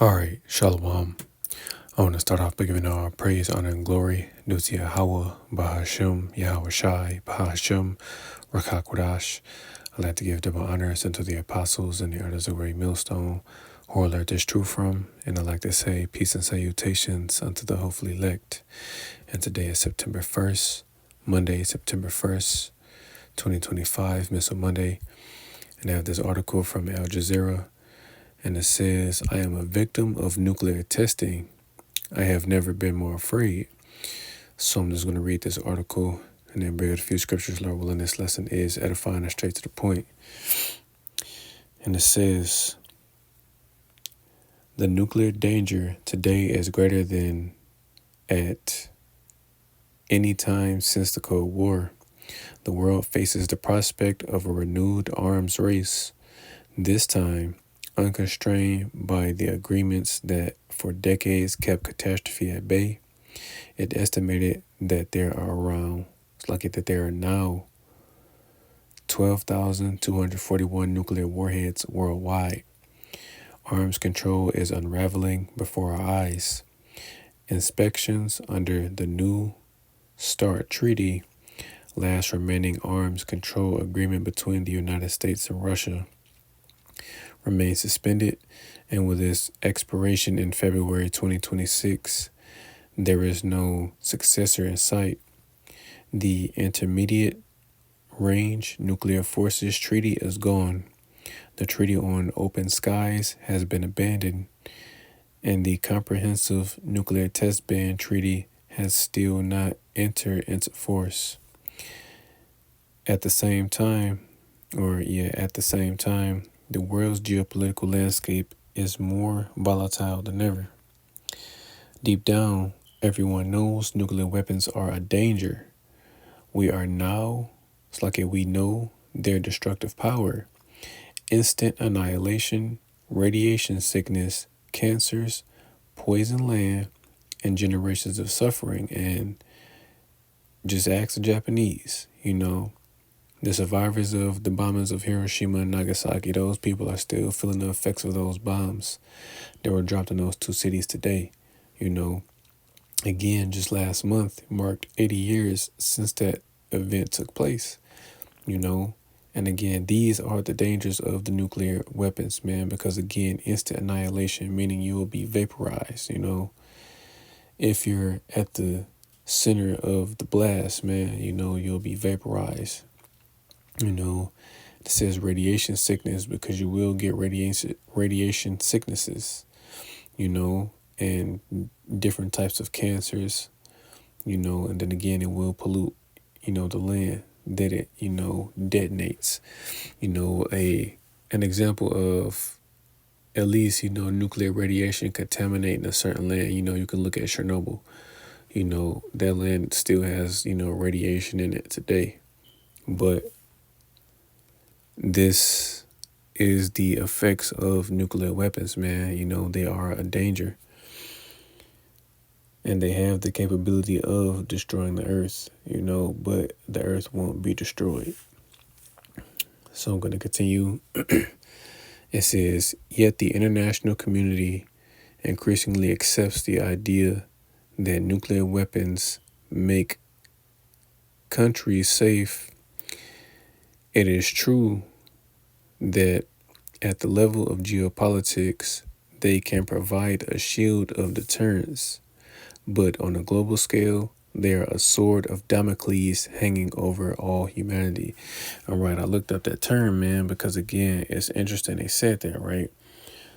All right, Shalom. I want to start off by giving all praise, honor, and glory due to Yahweh, Bahashim, Yahweh Shai, Bahashim, Rakakwadash. I'd like to give double honors unto the apostles and the elders of Great Millstone, who I learned this truth from, and I'd like to say peace and salutations unto the hopefully elect. And today is September 1st, Monday, September 1st, 2025, Missile Monday. And I have this article from Al Jazeera, and it says, I am a victim of nuclear testing. I have never been more afraid. So I'm just going to read this article and then bring out a few scriptures, Lord willing. This lesson is edifying and straight to the point. And it says, the nuclear danger today is greater than at any time since the Cold War. The world faces the prospect of a renewed arms race, this time unconstrained by the agreements that for decades kept catastrophe at bay. It estimated that there are now 12,241 nuclear warheads worldwide. Arms control is unraveling before our eyes. Inspections under the New START Treaty, last remaining arms control agreement between the United States and Russia, remain suspended, and with its expiration in February 2026, there is no successor in sight. The Intermediate Range Nuclear Forces Treaty is gone. The Treaty on Open Skies has been abandoned, and the Comprehensive Nuclear Test Ban Treaty has still not entered into force. At the same time, the world's geopolitical landscape is more volatile than ever. Deep down, everyone knows nuclear weapons are a danger. We know their destructive power, instant annihilation, radiation sickness, cancers, poison land, and generations of suffering. And just ask the Japanese, the survivors of the bombings of Hiroshima and Nagasaki, those people are still feeling the effects of those bombs that were dropped in those two cities today. Again, just last month marked 80 years since that event took place, And again, these are the dangers of the nuclear weapons, man, because again, instant annihilation, meaning you will be vaporized, If you're at the center of the blast, man, you'll be vaporized. It says radiation sickness because you will get radiation sicknesses, and different types of cancers, and then again, it will pollute, the land that it, detonates. An example of at least, nuclear radiation contaminating a certain land, you can look at Chernobyl. That land still has, radiation in it today. But this is the effects of nuclear weapons, man. They are a danger. And they have the capability of destroying the earth, but the earth won't be destroyed. So I'm going to continue. It says, yet the international community increasingly accepts the idea that nuclear weapons make countries safe. It is true that at the level of geopolitics, they can provide a shield of deterrence, but on a global scale, they are a sword of Damocles hanging over all humanity. All right, I looked up that term, man, because again, it's interesting they said that, right?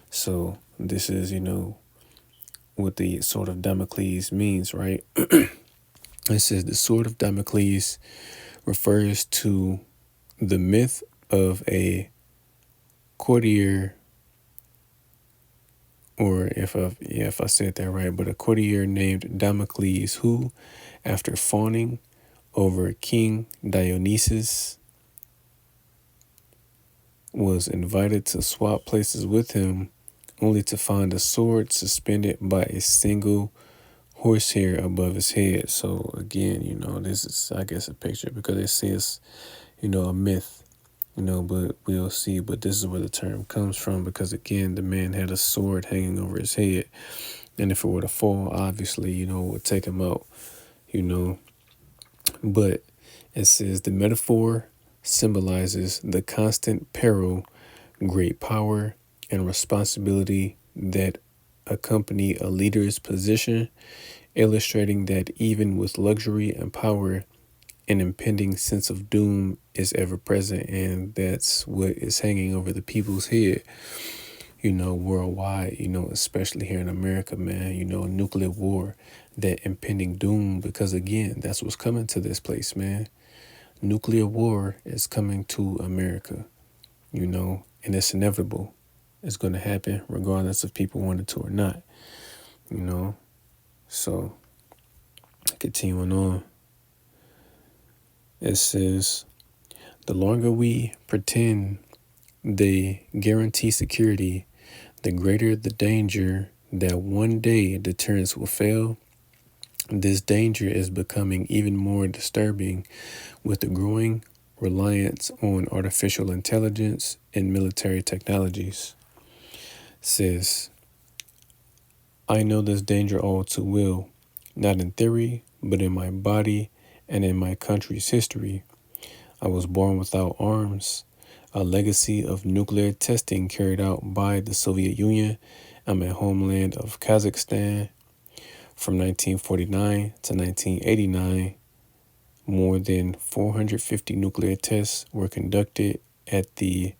So this is, what the sword of Damocles means, right? It says the sword of Damocles refers to the myth of a courtier, or if I said that right, but a courtier named Damocles who, after fawning over King Dionysus, was invited to swap places with him, only to find a sword suspended by a single horsehair above his head. So again, this is, I guess, a picture because it says, a myth. but we'll see. But this is where the term comes from, because again, the man had a sword hanging over his head. And if it were to fall, obviously, it would take him out, you know. But it says the metaphor symbolizes the constant peril, great power, and responsibility that accompany a leader's position, illustrating that even with luxury and power, an impending sense of doom is ever present. And that's what is hanging over the people's head, worldwide, especially here in America, man, nuclear war, that impending doom, because again, that's what's coming to this place, man. Nuclear war is coming to America, and it's inevitable. It's going to happen regardless if people want it to or not, So, continuing on, it says, the longer we pretend they guarantee security, the greater the danger that one day deterrence will fail. This danger is becoming even more disturbing with the growing reliance on artificial intelligence and military technologies. Says, I know this danger all too well, not in theory, but in my body and in my country's history. I was born without arms, a legacy of nuclear testing carried out by the Soviet Union and my homeland of Kazakhstan. From 1949 to 1989, more than 450 nuclear tests were conducted at the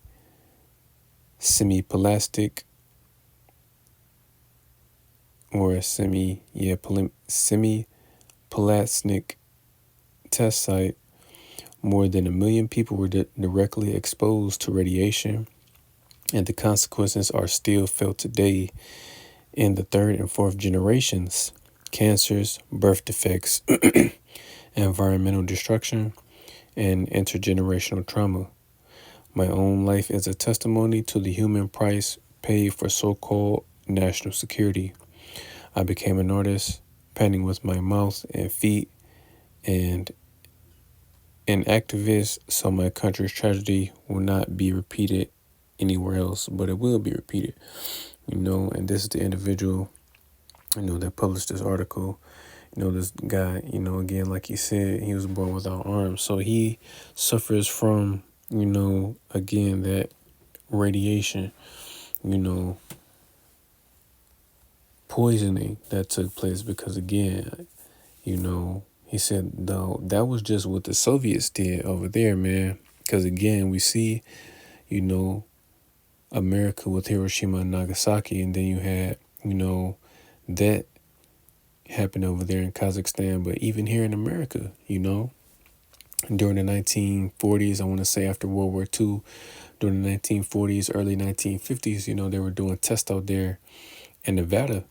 Semiplastic Semiplastic test site. More than 1 million people were directly exposed to radiation, and the consequences are still felt today in the third and fourth generations: cancers, birth defects, environmental destruction, and intergenerational trauma. My own life is a testimony to the human price paid for so-called national security. I became an artist, painting with my mouth and feet, and an activist, so my country's tragedy will not be repeated anywhere else, but it will be repeated, and this is the individual, that published this article. This guy, again, like he said, he was born without arms. So he suffers from, again, that radiation, poisoning that took place, because again, he said, though, that was just what the Soviets did over there, man. Because again, we see, America with Hiroshima and Nagasaki, and then you had, that happened over there in Kazakhstan. But even here in America, during the 1940s, I want to say after World War II, during the 1940s, early 1950s, they were doing tests out there in Nevada,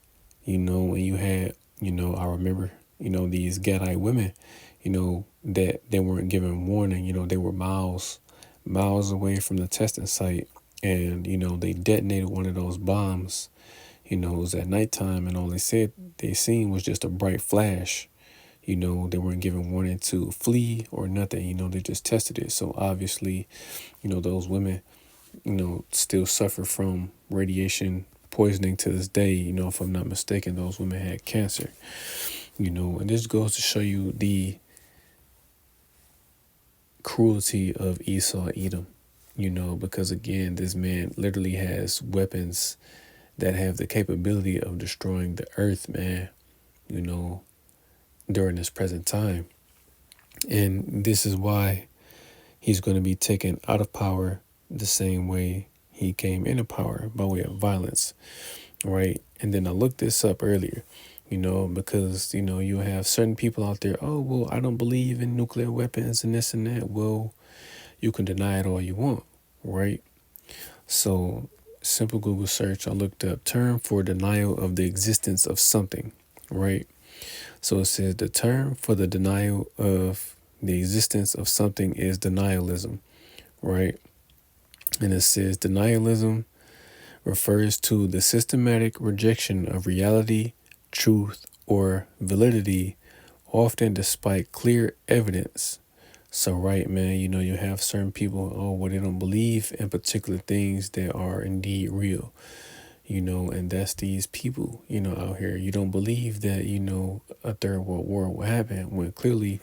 and you had, I remember, these Gadite women, that they weren't given warning, they were miles away from the testing site, and, they detonated one of those bombs. It was at nighttime, and all they seen was just a bright flash. They weren't given warning to flee or nothing. They just tested it. So obviously, those women, still suffer from radiation poisoning to this day. If I'm not mistaken, those women had cancer. And this goes to show you the cruelty of Esau Edom. Because again, this man literally has weapons that have the capability of destroying the earth, man, during this present time. And this is why he's going to be taken out of power the same way he came into power, by way of violence, right? And then I looked this up earlier, because, you have certain people out there, oh, well, I don't believe in nuclear weapons and this and that. Well, you can deny it all you want, right? So, simple Google search, I looked up term for denial of the existence of something, right? So it says the term for the denial of the existence of something is denialism, right? And it says denialism refers to the systematic rejection of reality, truth, or validity, often despite clear evidence. So, right, man, you have certain people, they don't believe in particular things that are indeed real, and that's these people, out here. You don't believe that, a third world war will happen when clearly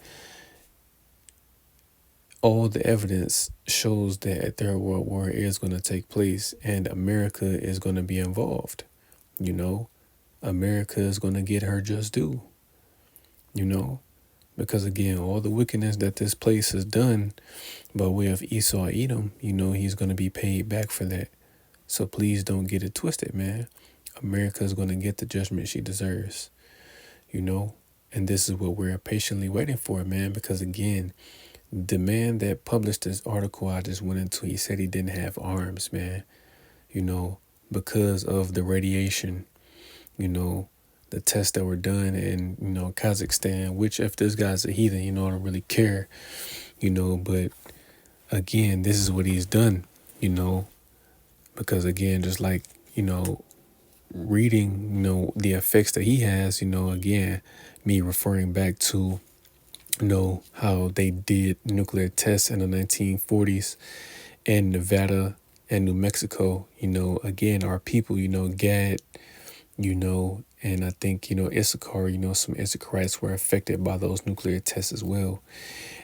all the evidence shows that a third world war is going to take place and America is going to be involved. You know, America is going to get her just due, you know, because again, all the wickedness that this place has done by way of Esau Edom, he's going to be paid back for that. So please don't get it twisted, man. America is going to get the judgment she deserves, and this is what we're patiently waiting for, man, because again, the man that published this article I just went into, he said he didn't have arms, man, because of the radiation, the tests that were done in, Kazakhstan, which if this guy's a heathen, I don't really care, but again, this is what he's done, because again, just like, reading, the effects that he has, again, me referring back to, how they did nuclear tests in the 1940s in Nevada and New Mexico, again, our people, Gad, and I think, Issachar, some Issacharites were affected by those nuclear tests as well.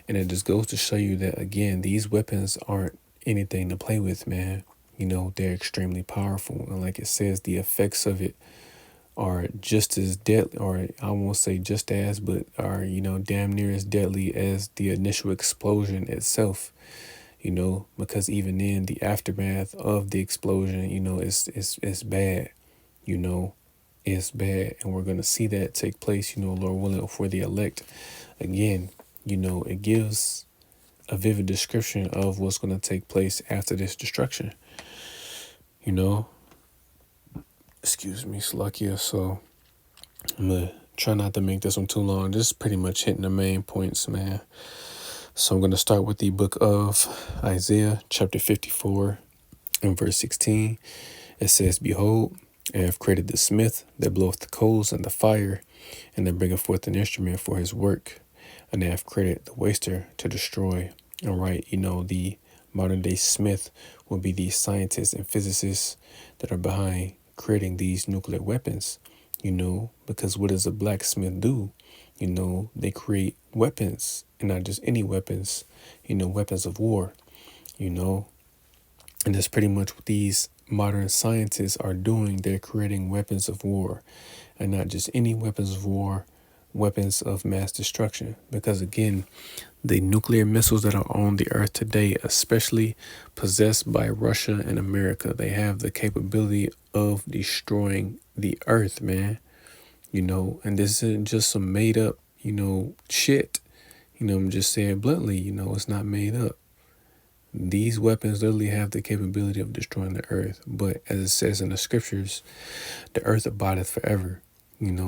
And it just goes to show you that, again, these weapons aren't anything to play with, man. They're extremely powerful. And like it says, the effects of it are just as deadly, or I won't say just as, but are, damn near as deadly as the initial explosion itself, because even in the aftermath of the explosion, it's bad, it's bad. And we're going to see that take place, Lord willing, for the elect. Again, it gives a vivid description of what's going to take place after this destruction, excuse me, Slakia. So I'm going to try not to make this one too long. Just pretty much hitting the main points, man. So I'm going to start with the book of Isaiah, chapter 54 and verse 16. It says, "Behold, I have created the smith that bloweth the coals and the fire, and that bringeth forth an instrument for his work. And I have created the waster to destroy." And right, the modern day smith will be these scientists and physicists that are behind creating these nuclear weapons, because what does a blacksmith do? They create weapons, and not just any weapons, weapons of war, and that's pretty much what these modern scientists are doing. They're creating weapons of war, and not just any weapons of war, weapons of mass destruction. Because again, the nuclear missiles that are on the earth today, especially possessed by Russia and America, they have the capability of destroying the earth, man. And this isn't just some made up, shit. I'm just saying bluntly, it's not made up. These weapons literally have the capability of destroying the earth. But as it says in the scriptures, the earth abideth forever.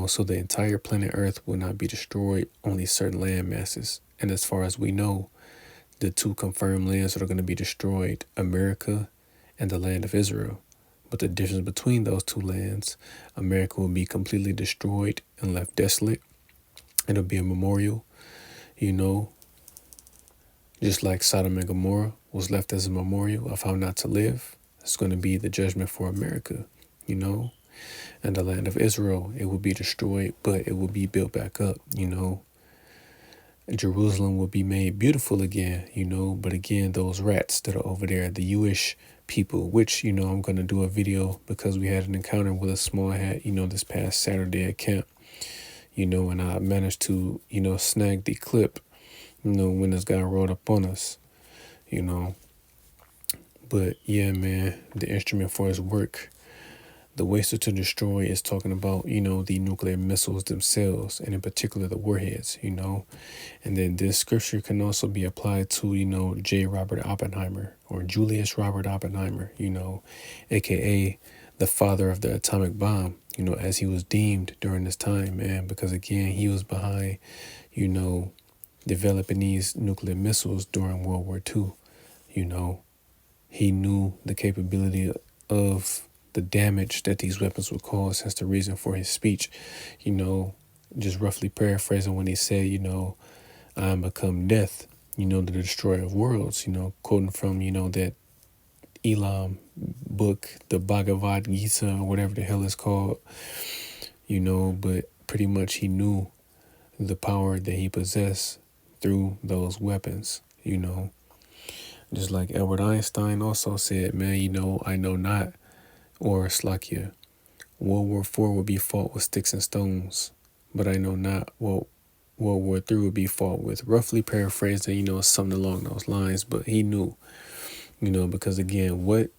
So the entire planet Earth will not be destroyed, only certain land masses. And as far as we know, the two confirmed lands that are going to be destroyed, America and the land of Israel. But the difference between those two lands, America will be completely destroyed and left desolate. It'll be a memorial, just like Sodom and Gomorrah was left as a memorial of how not to live. It's going to be the judgment for America, and the land of Israel. It will be destroyed, but it will be built back up, Jerusalem will be made beautiful again, but again, those rats that are over there, the Jewish people, which, I'm going to do a video because we had an encounter with a small hat, this past Saturday at camp, and I managed to, snag the clip, when this guy rode up on us, but yeah, man, the instrument for his work. The waster to destroy is talking about, the nuclear missiles themselves, and in particular the warheads, And then this scripture can also be applied to, J. Robert Oppenheimer or Julius Robert Oppenheimer, aka the father of the atomic bomb, as he was deemed during this time, man, because again, he was behind, developing these nuclear missiles during World War II, He knew the capability of the damage that these weapons would cause. That's the reason for his speech, just roughly paraphrasing when he said, I am become death, the destroyer of worlds, quoting from, that Elam book, the Bhagavad Gita, or whatever the hell it's called, but pretty much he knew the power that he possessed through those weapons, Just like Albert Einstein also said, man, I know not, or Slakia, World War IV would be fought with sticks and stones, but I know not what World War III would be fought with. Roughly paraphrasing, something along those lines, but he knew, because again, what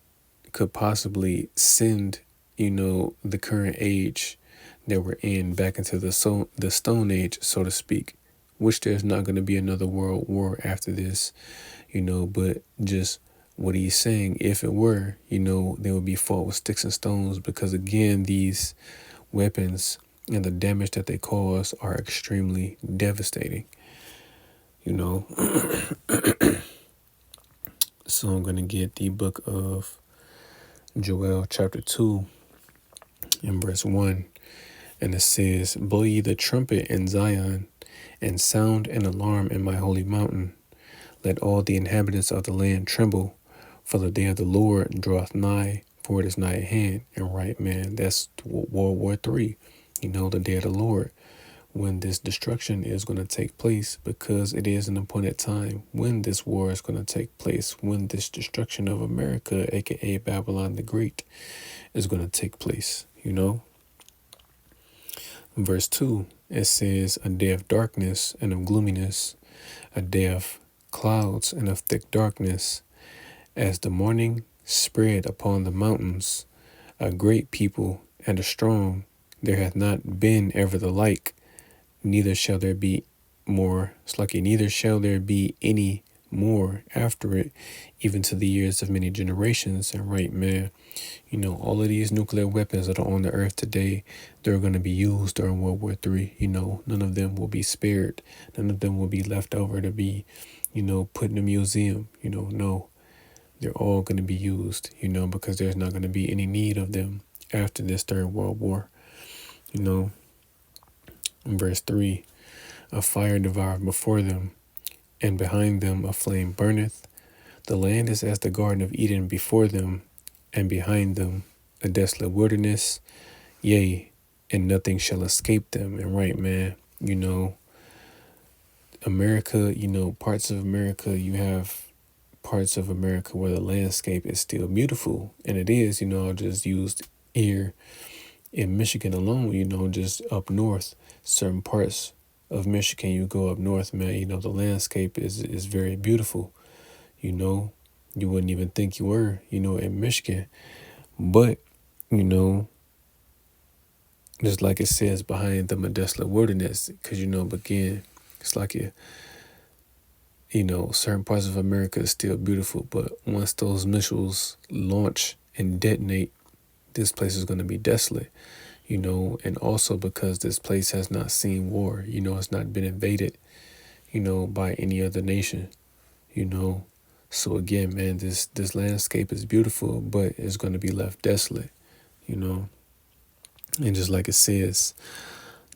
could possibly send, the current age that we're in back into the Stone Age, so to speak, which there's not going to be another world war after this, but just what he's saying, if it were, they would be fought with sticks and stones, because again, these weapons and the damage that they cause are extremely devastating, So I'm going to get the book of Joel chapter 2 and verse 1. And it says, blow ye the trumpet in Zion, and sound an alarm in my holy mountain. Let all the inhabitants of the land tremble, for the day of the Lord draweth nigh, for it is nigh at hand. And right, man, that's World War III, the day of the Lord, when this destruction is going to take place, because it is an appointed time when this war is going to take place, when this destruction of America, aka Babylon the Great, is going to take place, Verse 2, it says, a day of darkness and of gloominess, a day of clouds and of thick darkness, as the morning spread upon the mountains, a great people and a strong, there hath not been ever the like, neither shall there be more, neither shall there be any more after it, even to the years of many generations. And right, man, all of these nuclear weapons that are on the earth today, they're going to be used during World War III. None of them will be spared. None of them will be left over to be, put in a museum. No, they're all going to be used, because there's not going to be any need of them after this Third World War. In verse 3, a fire devoureth before them, and behind them a flame burneth. The land is as the Garden of Eden before them, and behind them a desolate wilderness, yea, and nothing shall escape them. And right, man, America, parts of America, you have parts of America where the landscape is still beautiful, and it is, I'll just use here in Michigan alone, just up north, certain parts of Michigan, you go up north, man, the landscape is very beautiful, you wouldn't even think you were, in Michigan, but, just like it says, behind them a desolate wilderness, because, again, it's like certain parts of America is still beautiful, but once those missiles launch and detonate, this place is going to be desolate, and also because this place has not seen war, it's not been invaded, by any other nation, So again, man, this landscape is beautiful, but it's going to be left desolate, And just like it says,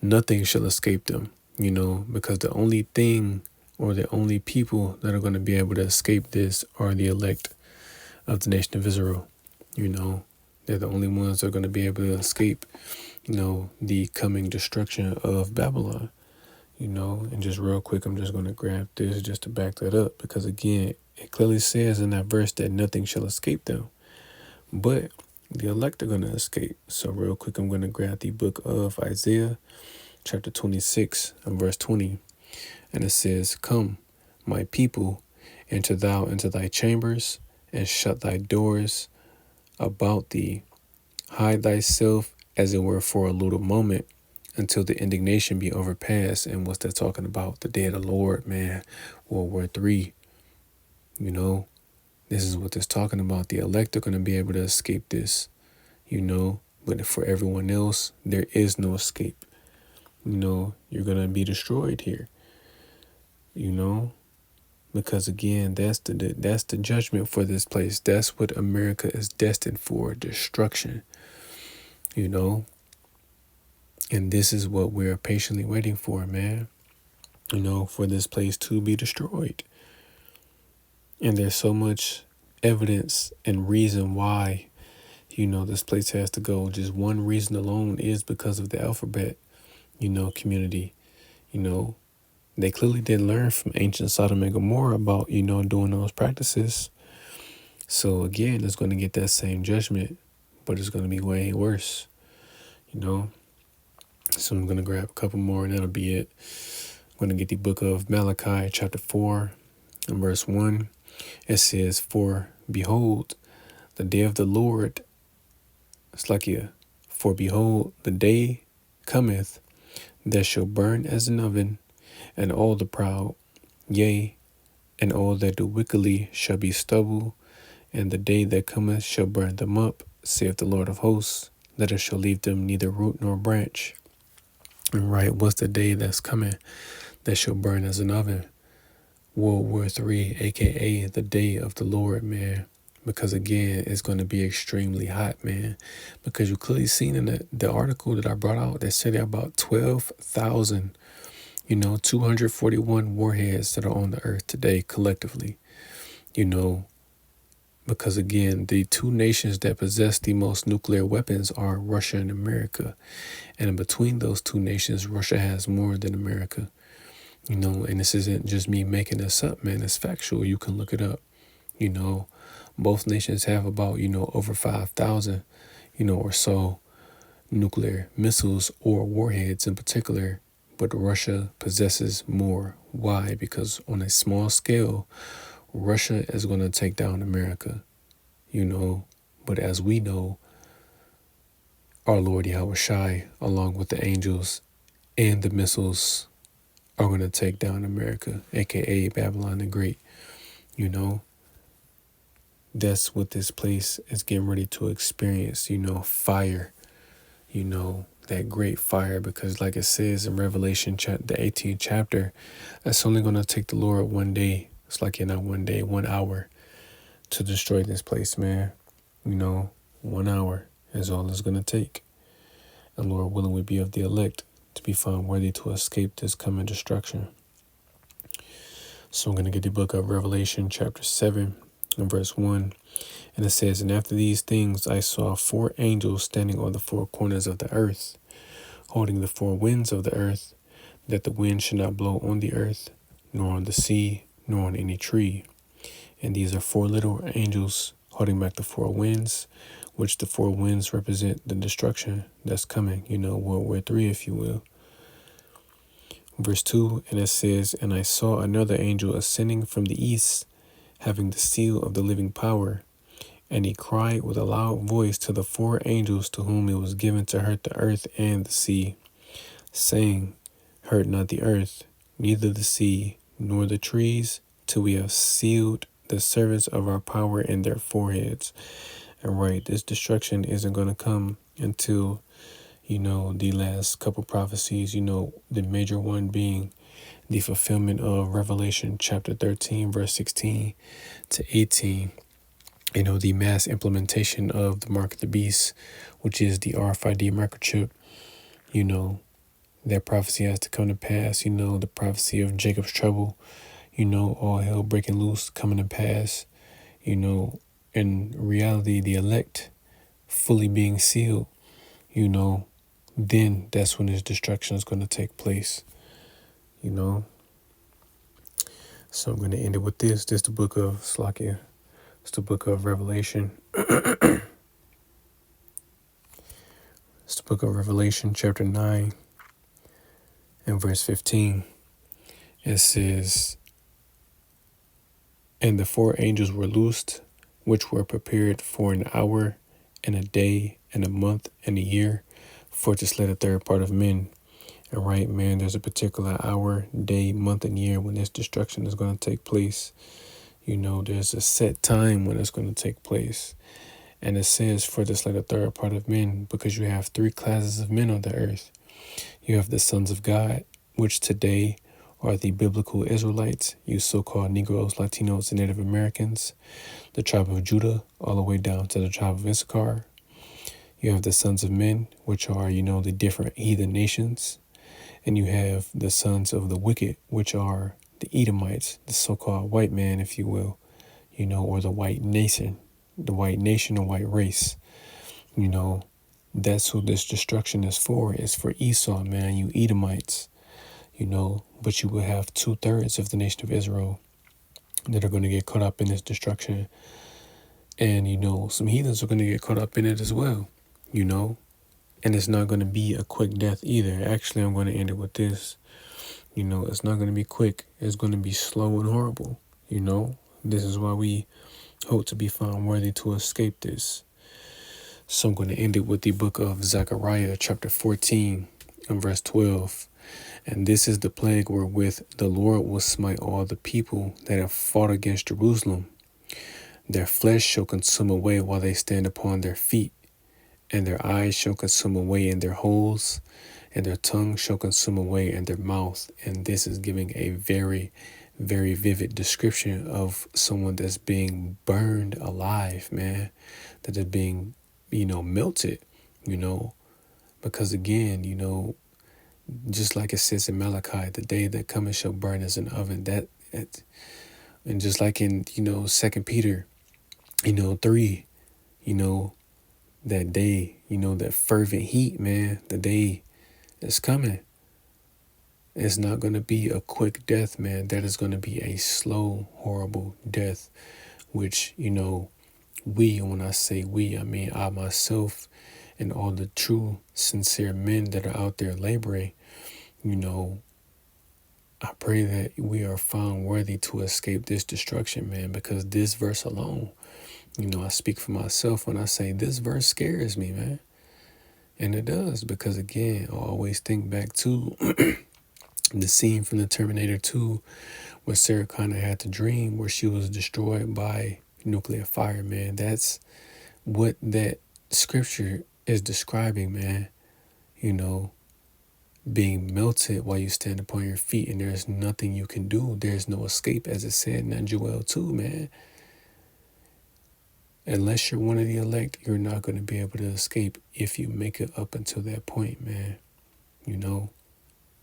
nothing shall escape them, because the only thing or the only people that are going to be able to escape this are the elect of the nation of Israel. They're the only ones that are going to be able to escape, the coming destruction of Babylon, and just real quick, I'm just going to grab this just to back that up, because again, it clearly says in that verse that nothing shall escape them, but the elect are going to escape. So real quick, I'm going to grab the book of Isaiah chapter 26 and verse 20. And it says, come, my people, enter thou into thy chambers, and shut thy doors about thee. Hide thyself as it were for a little moment, until the indignation be overpassed. And what's that talking about? The day of the Lord, man. World War III. This is what it's talking about. The elect are going to be able to escape this, But for everyone else, there is no escape. You're going to be destroyed here. Because again, that's the judgment for this place. That's what America is destined for, destruction. And this is what we're patiently waiting for, man. For this place to be destroyed. And there's so much evidence and reason why, this place has to go. Just one reason alone is because of the alphabet, community. You know, they clearly didn't learn from ancient Sodom and Gomorrah about, doing those practices. So again, it's going to get that same judgment, but it's going to be way worse, you know. So I'm going to grab a couple more and that'll be it. I'm going to get the book of Malachi, chapter 4, and verse 1. It says, "For behold, the day of the Lord," "For behold, the day cometh that shall burn as an oven, and all the proud, yea, and all that do wickedly shall be stubble, and the day that cometh shall burn them up, saith the Lord of hosts, that it shall leave them neither root nor branch." And right, what's the day that's coming that shall burn as an oven? World War III, aka the day of the Lord, man. Because again, it's going to be extremely hot, man. Because you clearly seen in the article that I brought out, they said there are about 12,000, 241 warheads that are on the earth today collectively. Because again, the two nations that possess the most nuclear weapons are Russia and America. And in between those two nations, Russia has more than America. And this isn't just me making this up, man. It's factual. You can look it up. Both nations have about, over 5,000, or so nuclear missiles or warheads in particular. But Russia possesses more. Why? Because on a small scale, Russia is going to take down America, But as we know, our Lord Yahweh Shai, along with the angels and the missiles, are going to take down America, aka Babylon the Great. That's what this place is getting ready to experience, fire, that great fire, because like it says in Revelation, the 18th chapter, it's only going to take the Lord one day. It's like, not one day, 1 hour to destroy this place, man. 1 hour is all it's going to take. And Lord willing, we be of the elect to be found worthy to escape this coming destruction. So I'm going to get the book of Revelation chapter 7 and verse 1. And it says, "And after these things I saw 4 angels standing on the 4 corners of the earth, holding the 4 winds of the earth, that the wind should not blow on the earth, nor on the sea, nor on any tree. And these are 4 little angels holding back the 4 winds, which the 4 winds represent the destruction that's coming, World War III, if you will." Verse 2, and it says, "And I saw another angel ascending from the east, having the seal of the living power. And he cried with a loud voice to the 4 angels to whom it was given to hurt the earth and the sea, saying, Hurt not the earth, neither the sea, nor the trees, till we have sealed the servants of our power in their foreheads." And right, this destruction isn't going to come until, the last couple prophecies, the major one being the fulfillment of Revelation chapter 13, verse 16 to 18. The mass implementation of the mark of the beast, which is the RFID microchip. That prophecy has to come to pass. The prophecy of Jacob's trouble, all hell breaking loose, coming to pass. In reality, the elect fully being sealed, then that's when his destruction is going to take place, So I'm going to end it with this. This is the book of Slakia. It's the book of Revelation. It's the book of Revelation, chapter 9, and verse 15. It says, "And the 4 angels were loosed, which were prepared for an hour, and a day, and a month, and a year, for to slay the third part of men." And right, man, there's a particular hour, day, month, and year when this destruction is going to take place. There's a set time when it's going to take place. And it says, "For to slay the third part of men," because you have 3 classes of men on the earth. You have the sons of God, which today are the biblical Israelites, you so-called Negroes, Latinos, and Native Americans, the tribe of Judah, all the way down to the tribe of Issachar. You have the sons of men, which are, the different heathen nations. And you have the sons of the wicked, which are the Edomites, the so-called white man, if you will. or the white nation or white race. That's who this destruction is for. It's for Esau, man, you Edomites, but you will have 2/3 of the nation of Israel that are going to get caught up in this destruction. And, some heathens are going to get caught up in it as well, and it's not going to be a quick death either. Actually, I'm going to end it with this. It's not going to be quick. It's going to be slow and horrible. This is why we hope to be found worthy to escape this. So I'm going to end it with the book of Zechariah, chapter 14, and verse 12. And this is the plague wherewith the Lord will smite all the people that have fought against Jerusalem. Their flesh shall consume away while they stand upon their feet, and their eyes shall consume away in their holes, and their tongue shall consume away in their mouth. And this is giving a very, very vivid description of someone that's being burned alive, man, that is being, melted, because again, just like it says in Malachi, the day that cometh shall burn as an oven. And just like in, 2 Peter, 3, that day, that fervent heat, man, the day is coming. It's not going to be a quick death, man. That is going to be a slow, horrible death, which, we, and when I say we, I mean I myself and all the true, sincere men that are out there laboring, I pray that we are found worthy to escape this destruction, man, because this verse alone, I speak for myself when I say this verse scares me, man. And it does, because again, I always think back to the scene from the Terminator 2 where Sarah Connor had the dream where she was destroyed by nuclear fire, man. That's what that scripture is describing, man. Being melted while you stand upon your feet, and there's nothing you can do. There's no escape, as it said in Joel 2, man. Unless you're one of the elect, you're not going to be able to escape if you make it up until that point, man.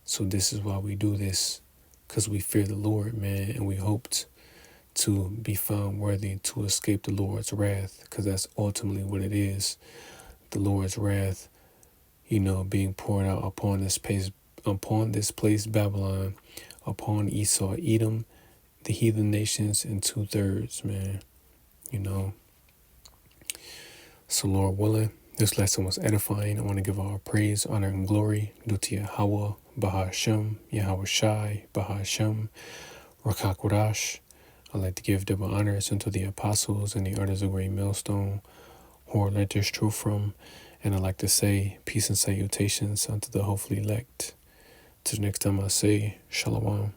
So this is why we do this, because we fear the Lord, man, and we hoped to be found worthy to escape the Lord's wrath, because that's ultimately what it is. The Lord's wrath, being poured out upon this place, Babylon, upon Esau, Edom, the heathen nations, and 2/3, man. So Lord willing, this lesson was edifying. I want to give all praise, honor, and glory due to Yahweh, Bahashem, Yahweh Shai, Bahashem, Rakakwadash. I'd like to give double honors unto the apostles and the elders of Great Millstone, who are let this truth from. And I'd like to say peace and salutations unto the hopefully elect. Till next time I say, Shalom.